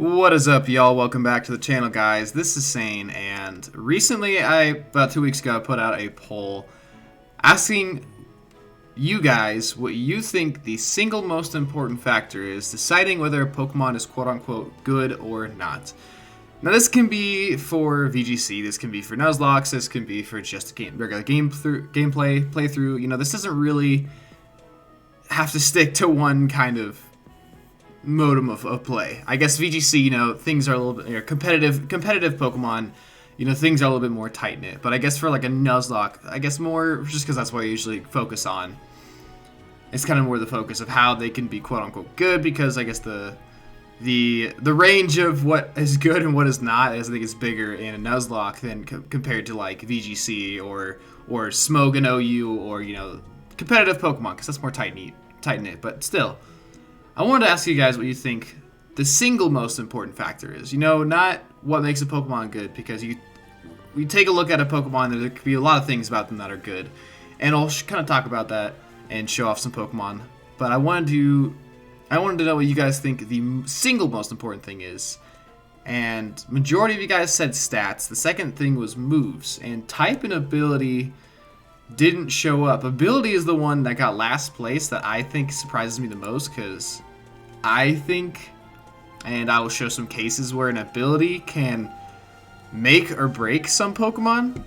What is up, y'all? Welcome back to the channel, guys. This is Sane, and recently, about 2 weeks ago, I put out a poll asking you guys what you think the single most important factor is deciding whether a Pokemon is quote-unquote good or not. Now, this can be for VGC, this can be for Nuzlocke, this can be for just a regular gameplay playthrough. You know, this doesn't really have to stick to one kind of modem of play. I guess VGC, you know, things are a little bit competitive Pokemon, you know, things are a little bit more tight-knit. But I guess for like a Nuzlocke, I guess more, just because that's what I usually focus on, it's kind of more the focus of how they can be quote-unquote good, because I guess the range of what is good and what is not, I think, is bigger in a Nuzlocke than compared to like VGC or Smogon OU or, you know, competitive Pokemon, because that's more tight-knit. But still, I wanted to ask you guys what you think the single most important factor is. You know, not what makes a Pokemon good, because we take a look at a Pokemon, there could be a lot of things about them that are good, and I'll kind of talk about that and show off some Pokemon. But I wanted to know what you guys think the single most important thing is. And majority of you guys said stats. The second thing was moves, and type and ability didn't show up. Ability is the one that got last place that I think surprises me the most, because I think, and I will show some cases where an ability can make or break some Pokemon.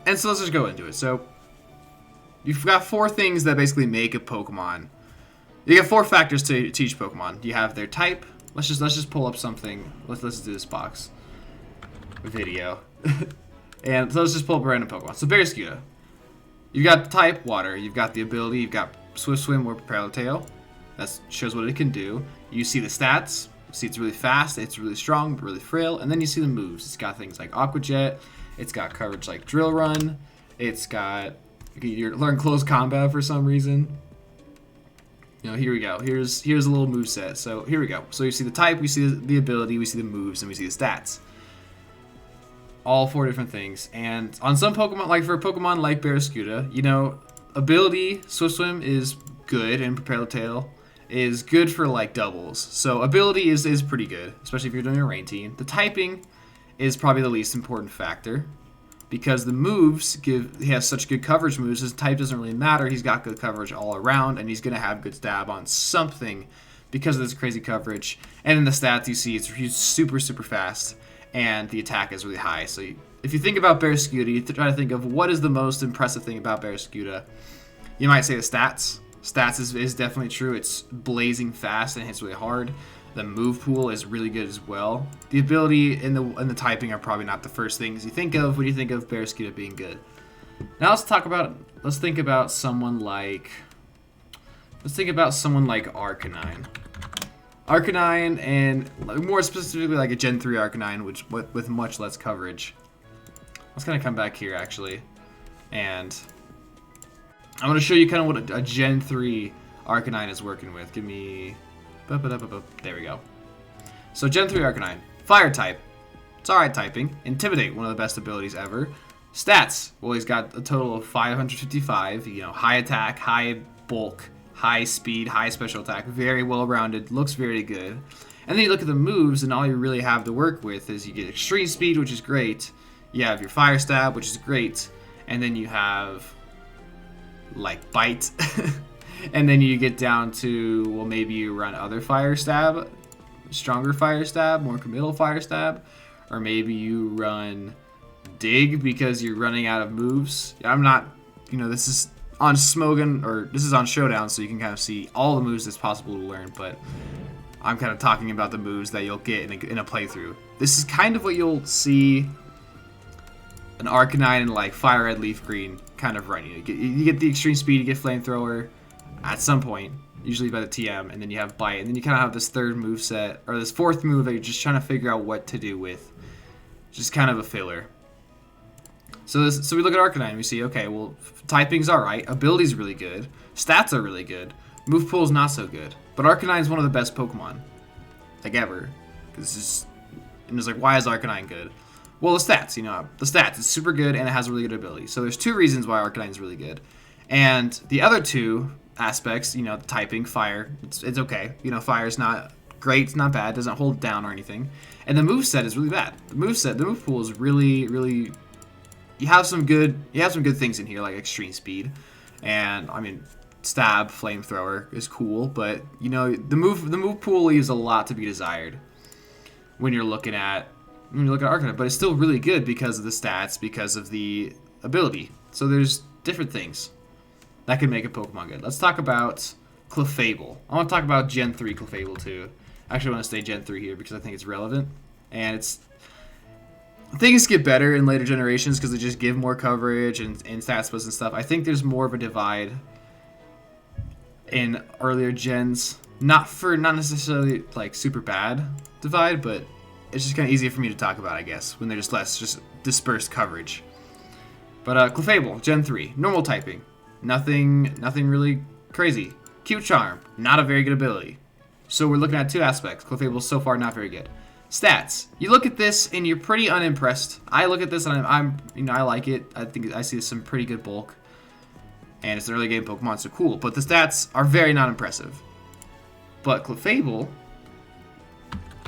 And so let's just go into it. So you've got four things that basically make a Pokemon. You got four factors to each Pokemon. You have their type. Let's just pull up something. Let's do this box video. And so let's just pull up a random Pokemon. So Barraskewda. You've got the type, water. You've got the ability. You've got Swift Swim or Propel Tail. That shows what it can do. You see the stats. You see it's really fast. It's really strong, but really frail. And then you see the moves. It's got things like Aqua Jet. It's got coverage like Drill Run. It's got, you learn close combat for some reason. You know, here we go. Here's a little move set. So here we go. So you see the type, we see the ability, we see the moves, and we see the stats. All four different things. And on some Pokemon, like for a Pokemon like Barraskewda, you know, ability, Swift Swim is good, and Propel Tail is good for like doubles. So ability is pretty good, especially if you're doing a rain team. The typing is probably the least important factor, because the moves he has such good coverage moves, his type doesn't really matter. He's got good coverage all around, and he's going to have good stab on something because of this crazy coverage. And in the stats you see, he's super fast, and the attack is really high. So if you think about Barraskewda, you try to think of what is the most impressive thing about Barraskewda. You might say the stats. Stats is definitely true. It's blazing fast and hits really hard. The move pool is really good as well. The ability and the typing are probably not the first things you think of when you think of Barraskewda being good. Now let's think about someone like Arcanine. Arcanine, and more specifically like a Gen 3 Arcanine, which with much less coverage. Let's kind of come back here actually, and I'm going to show you kind of what a Gen 3 Arcanine is working with. Give me, there we go. So Gen 3 Arcanine, Fire type. It's alright typing. Intimidate, one of the best abilities ever. Stats, well, he's got a total of 555. You know, high attack, high bulk, high speed, high special attack, very well rounded, looks very good. And then you look at the moves, and all you really have to work with is you get extreme speed, which is great. You have your fire stab, which is great, and then you have like bite. And then you get down to, well, maybe you run other fire stab, stronger fire stab, more committal fire stab, or maybe you run dig because you're running out of moves. I'm not, you know, this is on Smogon, or this is on Showdown, so you can kind of see all the moves that's possible to learn, but I'm kind of talking about the moves that you'll get in a playthrough. This is kind of what you'll see an Arcanine in like Fire Red, Leaf Green kind of run. You get the extreme speed, you get Flamethrower at some point, usually by the TM, and then you have Bite, and then you kind of have this third move set, or this fourth move that you're just trying to figure out what to do with. Just kind of a filler. So we look at Arcanine, and we see, okay, well, typing's alright, ability's really good, stats are really good, move pool's not so good, but Arcanine's one of the best Pokemon, like ever. And it's like, why is Arcanine good? Well, the stats, you know, it's super good, and it has a really good ability. So there's two reasons why Arcanine's really good. And the other two aspects, you know, typing, fire, it's okay. You know, fire's not great, it's not bad, doesn't hold down or anything. And the moveset is really bad. The move pool is really, really... You have some good things in here, like extreme speed. And, I mean, stab, flamethrower is cool, but, you know, the move pool leaves a lot to be desired when you're looking at Arcanine, but it's still really good because of the stats, because of the ability. So there's different things that can make a Pokemon good. Let's talk about Clefable. I want to talk about Gen 3 Clefable too. Actually, I want to stay Gen 3 here because I think it's relevant. And things get better in later generations because they just give more coverage and stat splits and stuff. I think there's more of a divide in earlier gens. Not necessarily like super bad divide, but it's just kind of easier for me to talk about, I guess, when there's less just dispersed coverage. But Clefable, Gen 3, normal typing. Nothing really crazy. Cute Charm, not a very good ability. So we're looking at two aspects. Clefable's so far not very good. Stats. You look at this and you're pretty unimpressed. I look at this and I like it. I think I see some pretty good bulk. And it's an early game Pokemon, so cool. But the stats are very not impressive. But Clefable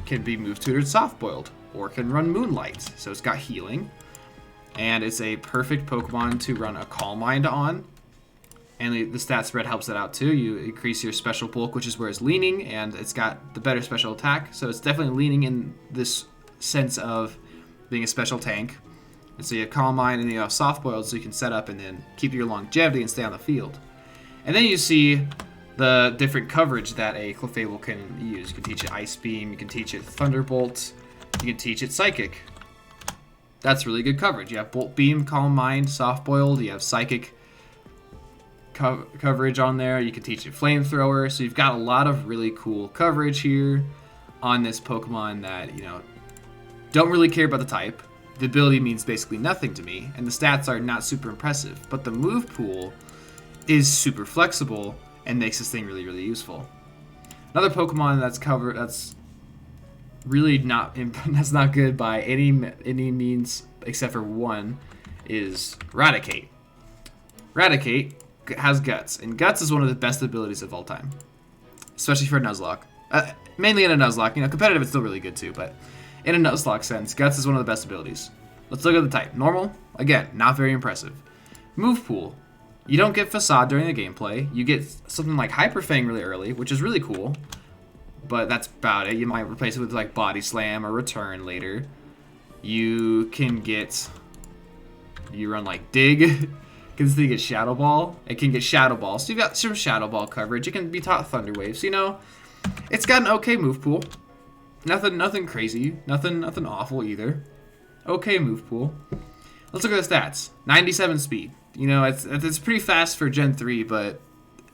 can be move tutored soft boiled, or can run Moonlight. So it's got healing. And it's a perfect Pokemon to run a Calm Mind on. And the stat spread helps it out too. You increase your special bulk, which is where it's leaning, and it's got the better special attack. So it's definitely leaning in this sense of being a special tank. And so you have Calm Mind and you have Soft Boiled, so you can set up and then keep your longevity and stay on the field. And then you see the different coverage that a Clefable can use. You can teach it Ice Beam, you can teach it Thunderbolt, you can teach it Psychic. That's really good coverage. You have Bolt Beam, Calm Mind, Soft Boiled, you have Psychic coverage on there. You can teach it Flamethrower, so you've got a lot of really cool coverage here on this Pokemon that, you know, don't really care about the type. The ability means basically nothing to me, and the stats are not super impressive, but the move pool is super flexible and makes this thing really, really useful. Another Pokemon that's really not good by any means except for one is Raticate. Raticate has Guts, and Guts is one of the best abilities of all time, especially for a Nuzlocke. Mainly in a Nuzlocke, you know, competitive it's still really good too, but in a Nuzlocke sense, Guts is one of the best abilities. Let's look at the type. Normal, again, not very impressive. Move pool. You don't get Facade during the gameplay. You get something like Hyper Fang really early, which is really cool, but that's about it. You might replace it with like Body Slam or Return later. You run like Dig. Because you get Shadow Ball. It can get Shadow Ball. So you've got some Shadow Ball coverage. It can be taught Thunder Wave. So, you know, it's got an okay move pool. Nothing crazy. Nothing awful either. Okay move pool. Let's look at the stats. 97 speed. You know, it's pretty fast for Gen 3, but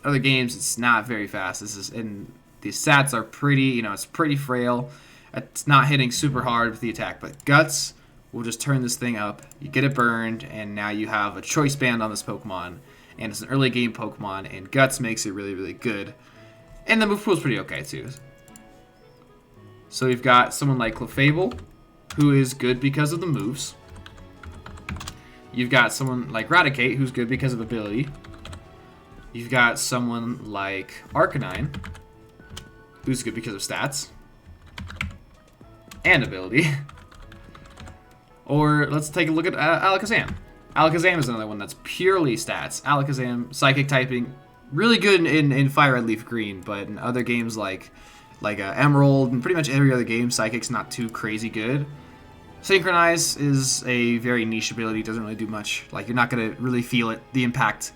other games it's not very fast. And the stats are pretty, you know, it's pretty frail. It's not hitting super hard with the attack, but Guts will just turn this thing up. You get it burned, and now you have a choice band on this Pokemon, and it's an early game Pokemon, and Guts makes it really, really good. And the move pool is pretty okay too. So you've got someone like Clefable, who is good because of the moves. You've got someone like Raticate, who's good because of ability. You've got someone like Arcanine, who's good because of stats and ability. Or let's take a look at Alakazam. Alakazam is another one that's purely stats. Alakazam, Psychic typing, really good in Fire Red Leaf Green, but in other games like Emerald and pretty much every other game, Psychic's not too crazy good. Synchronize is a very niche ability, doesn't really do much. Like, you're not going to really feel it, the impact.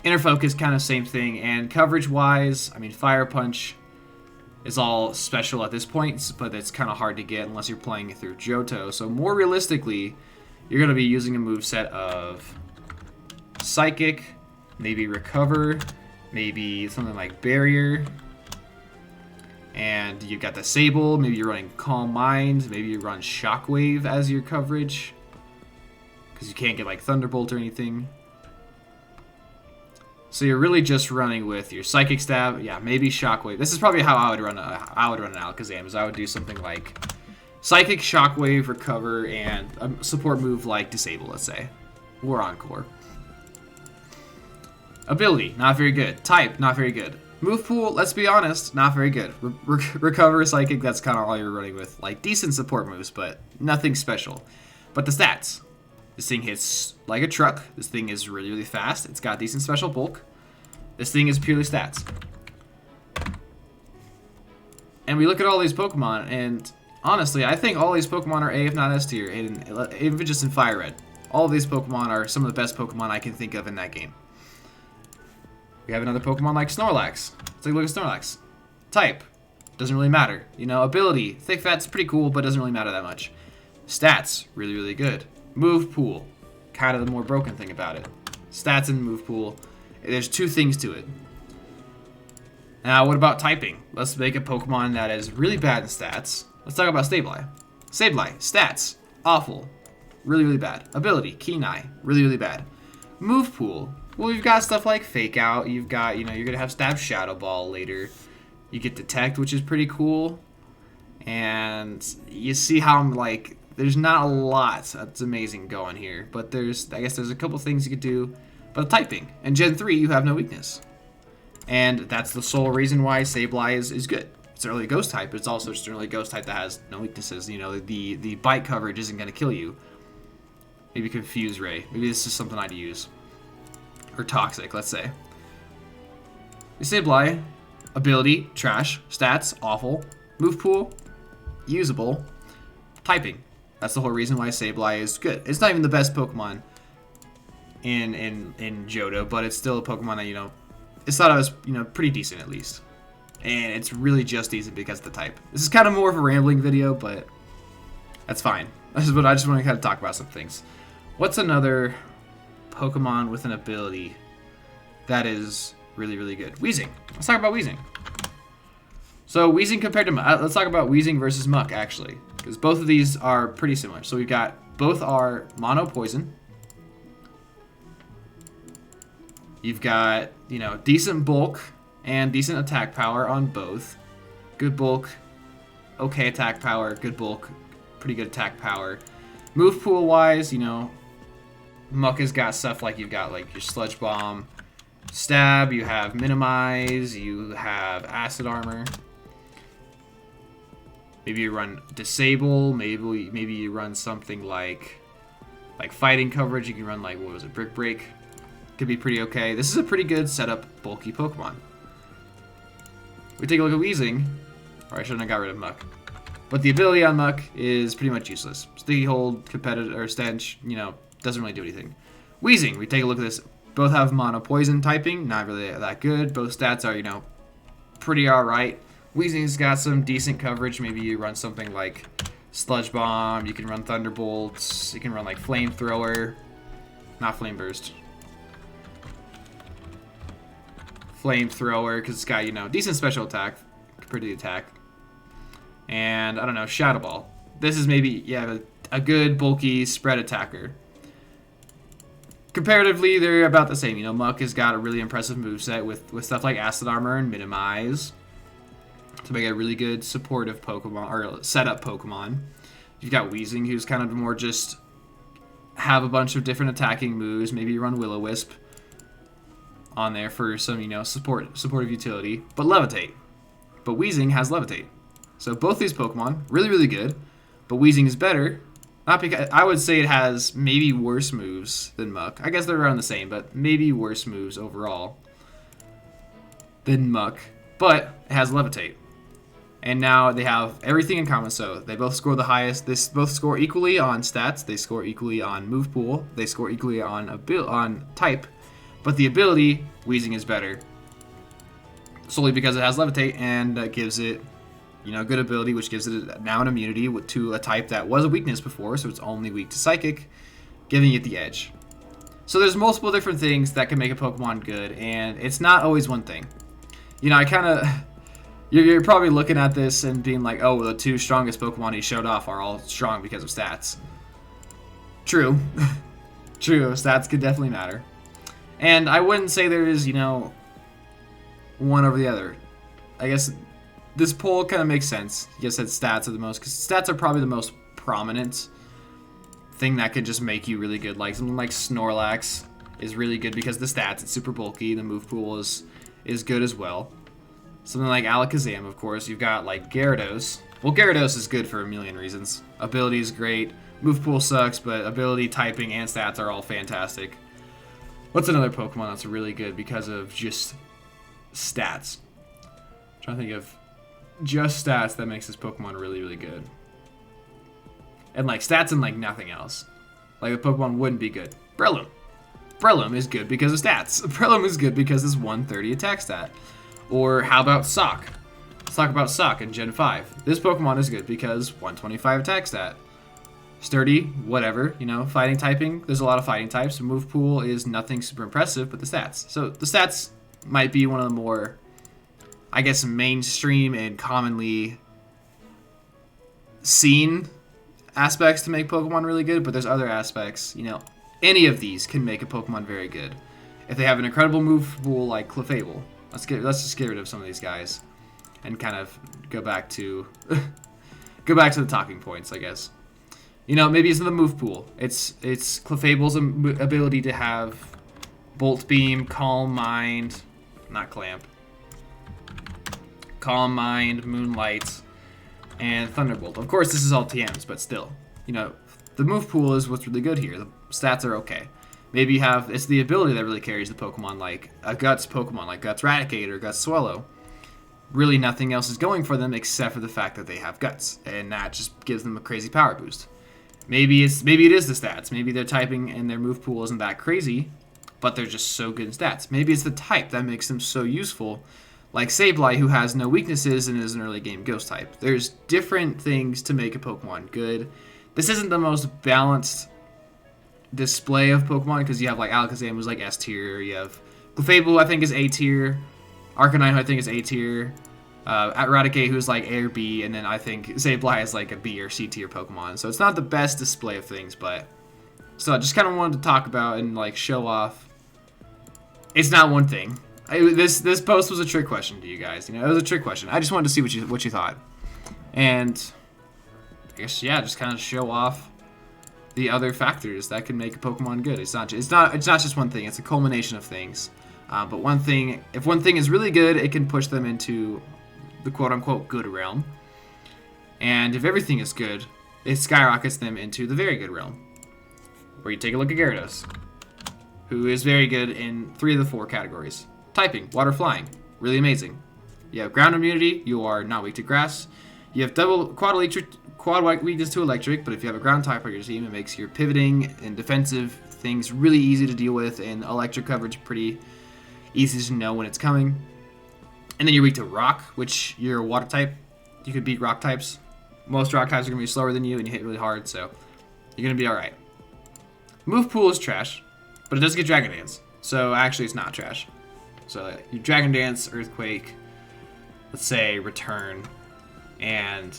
Inner Focus, kind of same thing. And coverage-wise, I mean, Fire Punch is all special at this point, but it's kind of hard to get unless you're playing it through Johto. So more realistically, you're going to be using a moveset of Psychic, maybe Recover, maybe something like Barrier, and you've got the Sable. Maybe you're running Calm Mind, maybe you run Shockwave as your coverage, because you can't get like Thunderbolt or anything. So you're really just running with your Psychic Stab, yeah, maybe Shockwave. This is probably how I would run an Alakazam, is I would do something like Psychic, Shockwave, Recover, and a support move like Disable, let's say, or Encore. Ability, not very good. Type, not very good. Move pool, let's be honest, not very good. Recover, Psychic, that's kind of all you're running with. Like, decent support moves, but nothing special. But the stats. This thing hits like a truck. This thing is really, really fast. It's got decent special bulk. This thing is purely stats. And we look at all these Pokemon, and honestly, I think all these Pokemon are A, if not S tier, even just in Fire Red. All of these Pokemon are some of the best Pokemon I can think of in that game. We have another Pokemon like Snorlax. Let's take a look at Snorlax. Type. Doesn't really matter. You know, ability. Thick Fat's pretty cool, but doesn't really matter that much. Stats. Really, really good. Move pool. Kind of the more broken thing about it. Stats and move pool. There's two things to it. Now, what about typing? Let's make a Pokemon that is really bad in stats. Let's talk about Sableye. Sableye. Stats. Awful. Really, really bad. Ability. Keen Eye. Really, really bad. Move pool. Well, you've got stuff like Fake Out. You've got, you know, you're going to have Stab Shadow Ball later. You get Detect, which is pretty cool. And you see how I'm like, there's not a lot that's amazing going here. But I guess there's a couple things you could do. But typing. And Gen 3, you have no weakness. And that's the sole reason why Sableye is good. It's an early Ghost type, but it's also just an early Ghost type that has no weaknesses. You know, the bite coverage isn't going to kill you. Maybe Confuse Ray. Maybe this is something I'd use. Or Toxic, let's say. Sableye, ability, trash. Stats, awful. Move pool, usable. Typing. That's the whole reason why Sableye is good. It's not even the best Pokemon in Johto, but it's still a Pokemon that, you know, it's thought of as, you know, pretty decent at least. And it's really just decent because of the type. This is kind of more of a rambling video, but that's fine. I just want to kind of talk about some things. What's another Pokemon with an ability that is really, really good? Weezing. Let's talk about Weezing. So Weezing compared to let's talk about Weezing versus Muck, actually, because both of these are pretty similar. So we've got both are mono poison. You've got, you know, decent bulk and decent attack power on both. Good bulk, okay attack power, good bulk, pretty good attack power. Move pool wise, you know, Muck has got stuff like you've got like your Sludge Bomb, Stab, you have Minimize, you have Acid Armor. Maybe you run Disable, maybe you run something like Fighting Coverage. You can run like, what was it, Brick Break. Could be pretty okay. This is a pretty good setup bulky Pokemon. We take a look at Weezing, or I shouldn't have got rid of Muck. But the ability on Muck is pretty much useless. Sticky Hold, Competitor, or Stench, you know, doesn't really do anything. Weezing, we take a look at this. Both have mono poison typing, not really that good. Both stats are, you know, pretty alright. Weezing's got some decent coverage. Maybe you run something like Sludge Bomb, you can run Thunderbolts, you can run like Flamethrower, not Flame Burst. Flamethrower, because it's got, you know, decent special attack compared to the attack. And, I don't know, Shadow Ball. This is maybe, yeah, a good, bulky spread attacker. Comparatively, they're about the same. You know, Muck has got a really impressive moveset with stuff like Acid Armor and Minimize to make a really good supportive Pokemon, or setup Pokemon. You've got Weezing, who's kind of more just have a bunch of different attacking moves. Maybe you run Will-O-Wisp on there for some, you know, supportive utility. But Levitate. But Weezing has Levitate. So both these Pokemon, really, really good. But Weezing is better. Not because I would say it has maybe worse moves than Muck. I guess they're around the same, but maybe worse moves overall than Muck. But it has Levitate. And now they have everything in common. So they both score the highest. They both score equally on stats. They score equally on move pool. They score equally on type. But the ability, Weezing is better. Solely because it has Levitate and gives it, you know, good ability, which gives it now an immunity to a type that was a weakness before, so it's only weak to Psychic, giving it the edge. So there's multiple different things that can make a Pokemon good, and it's not always one thing. You know, I kind of... You're probably looking at this and being like, oh, well, the two strongest Pokemon he showed off are all strong because of stats. True. True, stats could definitely matter. And I wouldn't say there is, you know, one over the other. I guess this poll kind of makes sense. You said stats are the most, because stats are probably the most prominent thing that could just make you really good. Like something like Snorlax is really good because the stats, it's super bulky. The move pool is good as well. Something like Alakazam, of course. You've got like Gyarados. Well, Gyarados is good for a million reasons. Ability is great. Move pool sucks, but ability, typing, and stats are all fantastic. What's another Pokemon that's really good because of just stats? I'm trying to think of just stats that makes this Pokemon really, really good. And like stats and like nothing else. Like the Pokemon wouldn't be good. Breloom. Breloom is good because of stats. Breloom is good because it's 130 attack stat. Or how about Sock? Let's talk about Sock in Gen 5. This Pokemon is good because 125 attack stat. Sturdy, whatever, you know, fighting typing. There's a lot of fighting types. Move pool is nothing super impressive, but the stats. So the stats might be one of the more, I guess, mainstream and commonly seen aspects to make Pokemon really good, but there's other aspects, you know, any of these can make a Pokemon very good. If they have an incredible move pool like Clefable, let's just get rid of some of these guys and kind of go back to the talking points, I guess. You know, maybe it's in the move pool. It's Clefable's ability to have Bolt Beam, Calm Mind, not Clamp, Calm Mind, Moonlight, and Thunderbolt. Of course, this is all TMs, but still, you know, the move pool is what's really good here. The stats are okay. Maybe you have, it's the ability that really carries the Pokemon, like a Guts Pokemon, like Guts Raticate or Guts Swallow. Really nothing else is going for them except for the fact that they have Guts, and that just gives them a crazy power boost. Maybe it is the stats. Maybe their typing and their move pool isn't that crazy, but they're just so good in stats. Maybe it's the type that makes them so useful, like Sableye, who has no weaknesses and is an early game ghost type. There's different things to make a Pokemon good. This isn't the most balanced display of Pokemon because you have like Alakazam, who's like S tier. You have Clefable, I think, is A tier. Arcanine, who I think is A tier. Eradicate, who's like A or B, and then I think Sableye is like a B or C tier Pokemon. So it's not the best display of things, but so I just kind of wanted to talk about and like show off. It's not one thing. This post was a trick question to you guys. You know, it was a trick question. I just wanted to see what you thought, and I guess yeah, just kind of show off the other factors that can make a Pokemon good. It's not just one thing. It's a culmination of things. But if one thing is really good, it can push them into the quote-unquote good realm. And if everything is good, it skyrockets them into the very good realm. Where you take a look at Gyarados, who is very good in 3 of the 4 categories. Typing, water, flying, really amazing. You have ground immunity, you are not weak to grass. You have quad weakness to electric, but if you have a ground type on your team, it makes your pivoting and defensive things really easy to deal with, and electric coverage pretty easy to know when it's coming. And then you're weak to rock, which you're a water type. You could beat rock types. Most rock types are going to be slower than you, and you hit really hard, so you're going to be alright. Move pool is trash, but it does get Dragon Dance, so actually it's not trash. So you Dragon Dance, Earthquake, let's say Return, and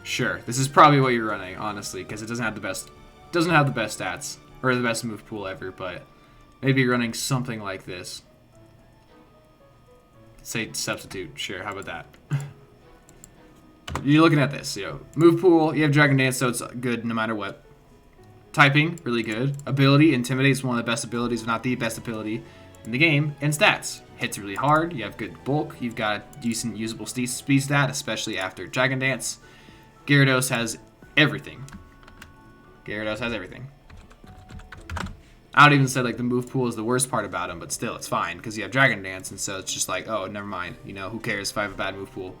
sure, this is probably what you're running, honestly, because it doesn't have the best stats or the best move pool ever, but maybe you're running something like this. Say Substitute, sure, how about that? You're looking at this, you know, move pool, you have Dragon Dance, so it's good no matter what. Typing, really good. Ability, Intimidate is one of the best abilities, if not the best ability in the game. And stats, hits really hard, you have good bulk, you've got a decent usable speed stat, especially after Dragon Dance. Gyarados has everything. Gyarados has everything. I would even say like the move pool is the worst part about him, but still it's fine because you have Dragon Dance, and so it's just like, oh, never mind. You know, who cares if I have a bad move pool?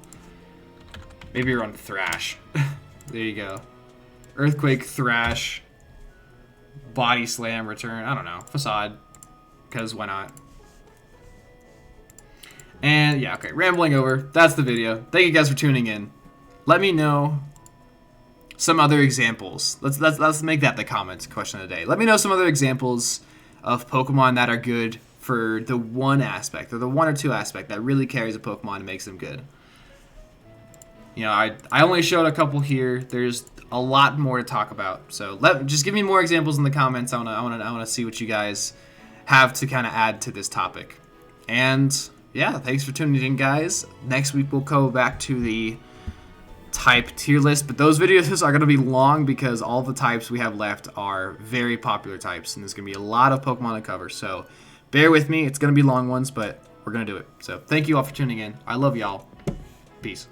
Maybe you're on Thrash. There you go. Earthquake, Thrash, Body Slam, Return. I don't know. Facade, because why not? And yeah, okay. Rambling over. That's the video. Thank you guys for tuning in. Let me know some other examples. Let's make that the comments question of the day. Let me know some other examples of Pokemon that are good for the one aspect, or the 1 or 2 aspect that really carries a Pokemon and makes them good. You know, I only showed a couple here. There's a lot more to talk about. So just give me more examples in the comments. I wanna see what you guys have to kind of add to this topic. And yeah, thanks for tuning in, guys. Next week we'll go back to the type tier list, but those videos are going to be long because all the types we have left are very popular types, and there's going to be a lot of Pokemon to cover, so bear with me. It's going to be long ones, but we're going to do it. So thank you all for tuning in. I love y'all. Peace.